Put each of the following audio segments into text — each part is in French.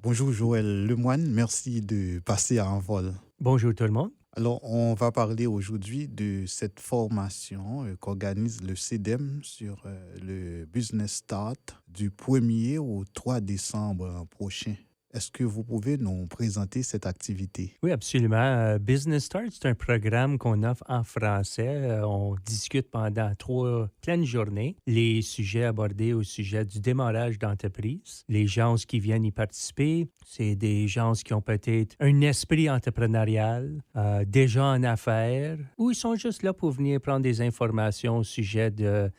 Bonjour Joël Lemoine, merci de passer à un vol. Bonjour tout le monde. Alors, on va parler aujourd'hui de cette formation qu'organise le CEDEM sur le Business Start du 1er au 3 décembre prochain. Est-ce que vous pouvez nous présenter cette activité? Oui, absolument. Business Start, c'est un programme qu'on offre en français. On discute pendant 3 pleines journées les sujets abordés au sujet du démarrage d'entreprise. Les gens qui viennent y participer, c'est des gens qui ont peut-être un esprit entrepreneurial, déjà en affaires, ou ils sont juste là pour venir prendre des informations au sujet de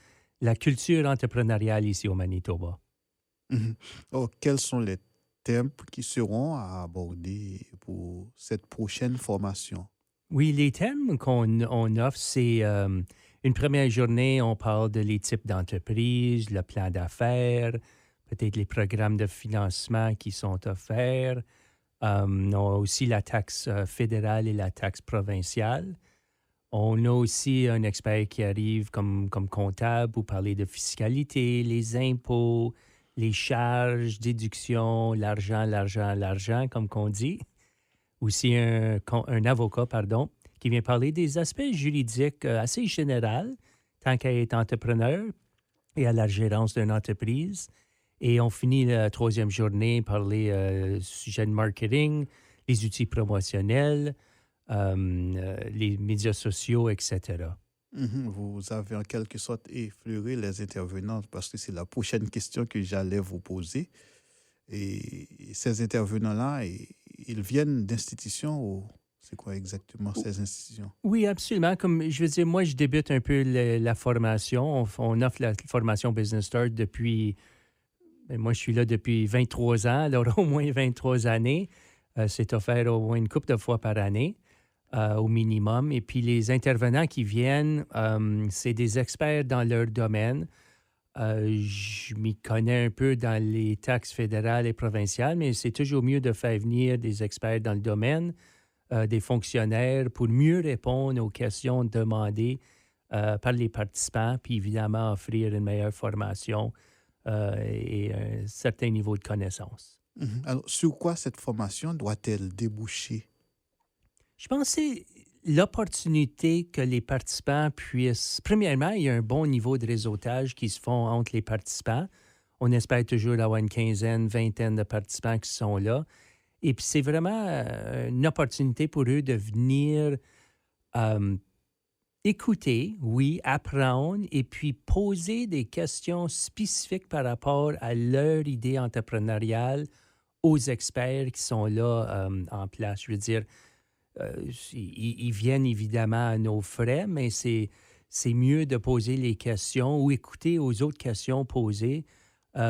la culture entrepreneuriale ici au Manitoba. Mhm. Alors, quels sont les thèmes qui seront à aborder pour cette prochaine formation? Oui, les thèmes qu'on offre, c'est une première journée, on parle de les types d'entreprises, le plan d'affaires, peut-être les programmes de financement qui sont offerts. On a aussi la taxe fédérale et la taxe provinciale. On a aussi un expert qui arrive comme comptable pour parler de fiscalité, les impôts, les charges, déductions, l'argent, comme qu'on dit aussi un avocat, pardon, qui vient parler des aspects juridiques assez généraux, tant qu'à être entrepreneur et à la gérance d'une entreprise. Et on finit la troisième journée par parler sujet de marketing, les outils promotionnels, les médias sociaux, etc. Mhm. Vous avez en quelque sorte effleuré les intervenants parce que c'est la prochaine question que j'allais vous poser. Et ces intervenants-là, ils viennent d'institutions ou c'est quoi exactement ces institutions? Oui, absolument. Comme je veux dire, moi, je débute un peu la formation. On offre la formation Business Start depuis. Ben, moi, je suis là depuis 23 ans, alors au moins 23 années. C'est offert au moins une couple de fois par année, au minimum. Et puis, les intervenants qui viennent, c'est des experts dans leur domaine. Je m'y connais un peu dans les taxes fédérales et provinciales, mais c'est toujours mieux de faire venir des experts dans le domaine, des fonctionnaires, pour mieux répondre aux questions demandées par les participants, puis évidemment offrir une meilleure formation et un certain niveau de connaissance. Mhm. Alors, sur quoi cette formation doit-elle déboucher? Je pense que c'est l'opportunité que les participants puissent. Premièrement, il y a un bon niveau de réseautage qui se font entre les participants. On espère toujours avoir une quinzaine, vingtaine de participants qui sont là. Et puis, c'est vraiment une opportunité pour eux de venir euh, écouter, oui, apprendre et puis poser des questions spécifiques par rapport à leur idée entrepreneuriale aux experts qui sont là en place. Je veux dire, ils viennent évidemment à nos frais, mais c'est mieux de poser les questions ou écouter aux autres questions posées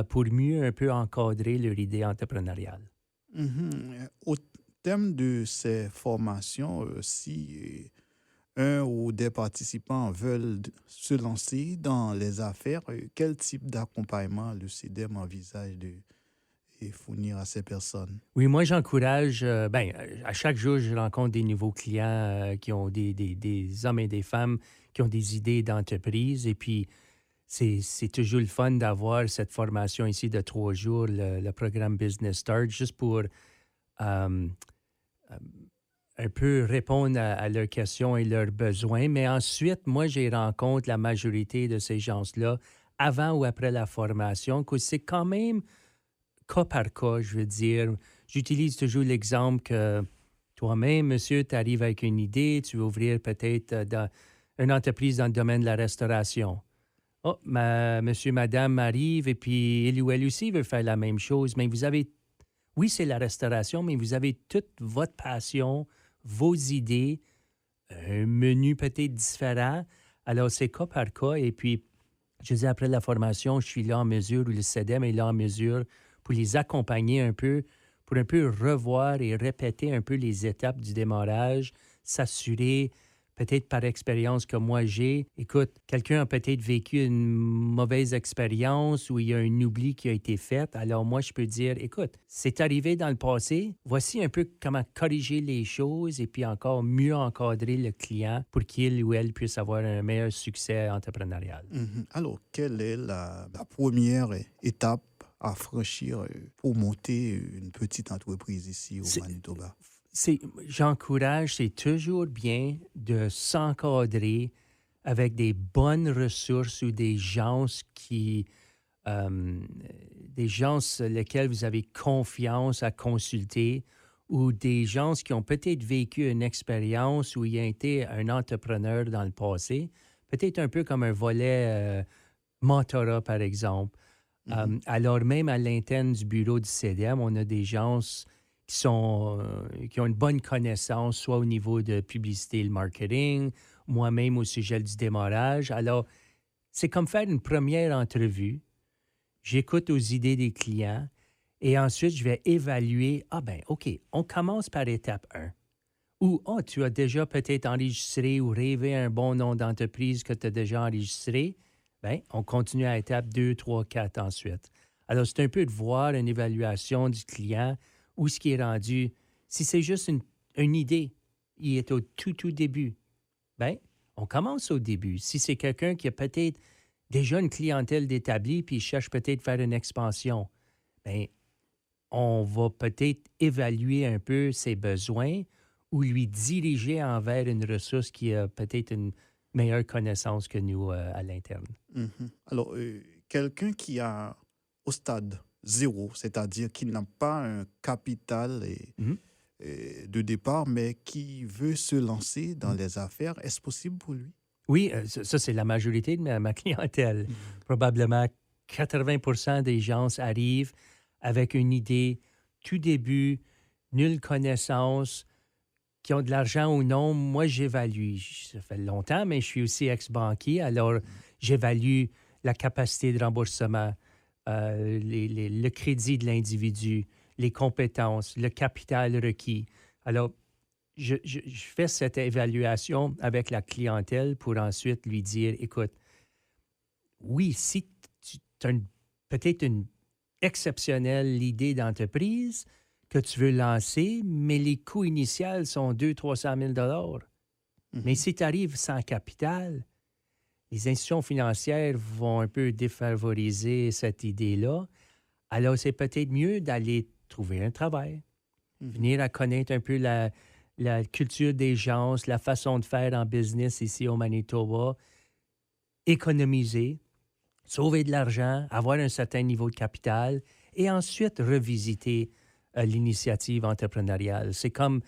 pour mieux un peu encadrer leur idée entrepreneuriale. Mhm. Au thème de ces formations, si un ou des participants veulent se lancer dans les affaires, quel type d'accompagnement le CEDEM envisage de fournir à ces personnes? Oui, moi, j'encourage, à chaque jour, je rencontre des nouveaux clients qui ont des hommes et des femmes qui ont des idées d'entreprise. Et puis, c'est toujours le fun d'avoir cette formation ici de 3 jours, le programme Business Start, juste pour euh, un peu répondre à leurs questions et leurs besoins. Mais ensuite, moi, j'ai rencontre la majorité de ces gens-là avant ou après la formation, que c'est quand même cas par cas, je veux dire. J'utilise toujours l'exemple que toi-même, monsieur, tu arrives avec une idée, tu veux ouvrir peut-être une entreprise dans le domaine de la restauration. Oh, monsieur, madame arrive et puis il ou elle aussi veut faire la même chose, mais vous avez, oui, c'est la restauration, mais vous avez toute votre passion, vos idées, un menu peut-être différent. Alors, c'est cas par cas. Et puis, je dis, après la formation, je suis là en mesure, ou le CEDEM est là en mesure pour les accompagner un peu, pour un peu revoir et répéter un peu les étapes du démarrage, s'assurer, peut-être par expérience que moi j'ai. Écoute, quelqu'un a peut-être vécu une mauvaise expérience ou il y a un oubli qui a été fait. Alors moi, je peux dire, écoute, c'est arrivé dans le passé. Voici un peu comment corriger les choses et puis encore mieux encadrer le client pour qu'il ou elle puisse avoir un meilleur succès entrepreneurial. Mhm. Alors, quelle est la première étape à franchir pour monter une petite entreprise ici au C'est, Manitoba? j'encourage, c'est toujours bien de s'encadrer avec des bonnes ressources ou euh, des gens lesquels vous avez confiance à consulter ou des gens qui ont peut-être vécu une expérience où il a été un entrepreneur dans le passé, peut-être un peu comme un volet mentorat, par exemple. Mhm. Alors, même à l'interne du bureau du CDM, on a des gens qui ont une bonne connaissance, soit au niveau de publicité et le marketing, moi-même au sujet du démarrage. Alors, c'est comme faire une première entrevue. J'écoute aux idées des clients et ensuite, je vais évaluer. Ah ben, OK, on commence par étape 1. Ou, ah, tu as déjà peut-être enregistré ou rêvé un bon nom d'entreprise que tu as déjà enregistré. Bien, on continue à étape 2, 3, 4 ensuite. Alors, c'est un peu de voir une évaluation du client, où ce qui est rendu. Si c'est juste une idée, il est au tout début, bien, on commence au début. Si c'est quelqu'un qui a peut-être déjà une clientèle d'établi puis il cherche peut-être faire une expansion, bien, on va peut-être évaluer un peu ses besoins ou lui diriger envers une ressource qui a peut-être une meilleure connaissance que nous à l'interne. Mhm. Alors, quelqu'un qui a au stade zéro, c'est-à-dire qui n'a pas un capital Mhm. de départ, mais qui veut se lancer dans les affaires, est-ce possible pour lui? Oui, ça, c'est la majorité de ma clientèle. Mhm. Probablement 80 des gens arrivent avec une idée, tout début, nulle connaissance, qui ont de l'argent ou non. Moi, j'évalue. Ça fait longtemps, mais je suis aussi ex-banquier, alors j'évalue la capacité de remboursement, le crédit de l'individu, les compétences, le capital requis. Alors, je fais cette évaluation avec la clientèle pour ensuite lui dire, écoute, oui, si tu as peut-être une exceptionnelle idée d'entreprise que tu veux lancer, mais les coûts initiaux sont 200 000 300 000. Mais Mhm. si tu arrives sans capital, les institutions financières vont un peu défavoriser cette idée-là. Alors, c'est peut-être mieux d'aller trouver un travail, Mhm. venir à connaître un peu la culture des gens, la façon de faire en business ici au Manitoba, économiser, sauver de l'argent, avoir un certain niveau de capital et ensuite revisiter l'initiative entrepreneuriale. C'est comme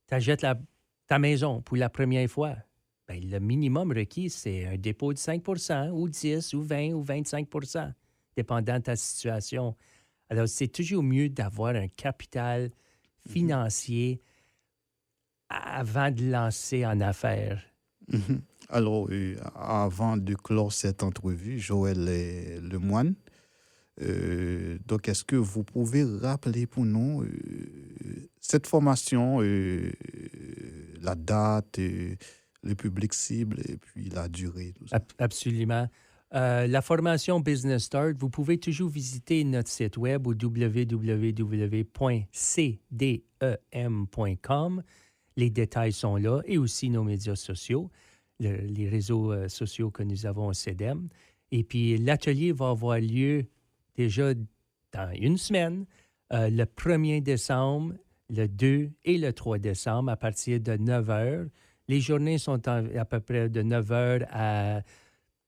tu achètes ta maison pour la première fois. Bien, le minimum requis, c'est un dépôt de 5 ou 10 ou 20 ou 25 dépendant de ta situation. Alors, c'est toujours mieux d'avoir un capital Mhm. financier avant de lancer en affaires. Mhm. Alors, avant de clore cette entrevue, Joël Lemoine, donc est-ce que vous pouvez rappeler pour nous cette formation, la date, le public cible et puis la durée, tout ça? Absolument. La formation Business Start, vous pouvez toujours visiter notre site web au www.cdem.com. Les détails sont là et aussi nos médias sociaux, les réseaux sociaux que nous avons au CEDEM. Et puis, l'atelier va avoir lieu déjà dans une semaine, le 1er décembre, le 2 et le 3 décembre, à partir de 9 heures. Les journées sont à peu près de 9 heures à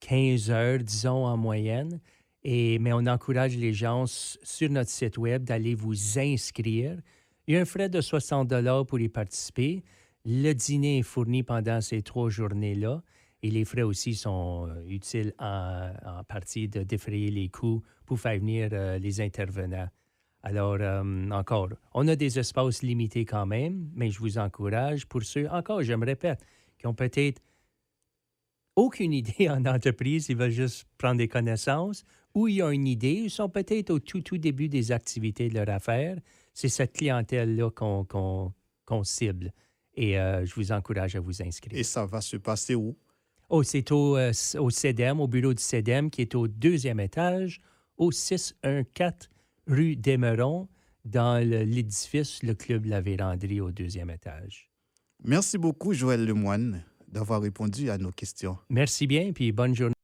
15 heures, disons, en moyenne. Mais on encourage les gens sur notre site web d'aller vous inscrire. Il y a un frais de 60 pour y participer. Le dîner est fourni pendant ces 3 journées-là. Et les frais aussi sont utiles en partie de défrayer les coûts pour faire venir les intervenants. Alors, encore, on a des espaces limités quand même, mais je vous encourage, pour ceux, encore, je me répète, qui ont peut-être aucune idée en entreprise, ils veulent juste prendre des connaissances, ou ils ont une idée, ils sont peut-être au tout début des activités de leur affaire. C'est cette clientèle-là qu'on cible. Et je vous encourage à vous Et inscrire. ça va se passer où? Oh, c'est au CEDEM, au bureau du CEDEM, qui est au 2e étage, au 614 rue Desmerons, dans l'édifice, le Club La Vérandrie, au 2e étage. Merci beaucoup, Joël Lemoine, d'avoir répondu à nos questions. Merci bien, puis bonne journée.